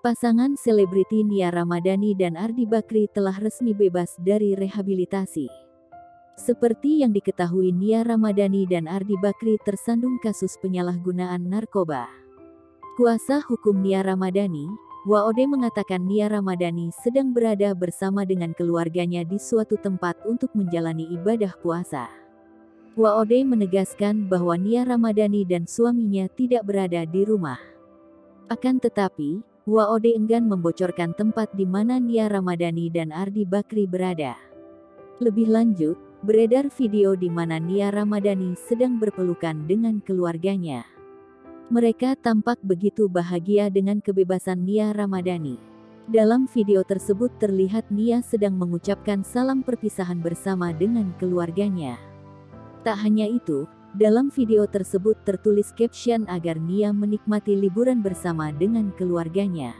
Pasangan selebriti Nia Ramadhani dan Ardi Bakri telah resmi bebas dari rehabilitasi. Seperti yang diketahui, Nia Ramadhani dan Ardi Bakri tersandung kasus penyalahgunaan narkoba. Kuasa hukum Nia Ramadhani, Waode, mengatakan Nia Ramadhani sedang berada bersama dengan keluarganya di suatu tempat untuk menjalani ibadah puasa. Waode menegaskan bahwa Nia Ramadhani dan suaminya tidak berada di rumah. Akan tetapi, Waode enggan membocorkan tempat di mana Nia Ramadhani dan Ardi Bakri berada. Lebih lanjut, beredar video di mana Nia Ramadhani sedang berpelukan dengan keluarganya. Mereka tampak begitu bahagia dengan kebebasan Nia Ramadhani. Dalam video tersebut terlihat Nia sedang mengucapkan salam perpisahan bersama dengan keluarganya. Tak hanya itu, dalam video tersebut tertulis caption agar Nia menikmati liburan bersama dengan keluarganya.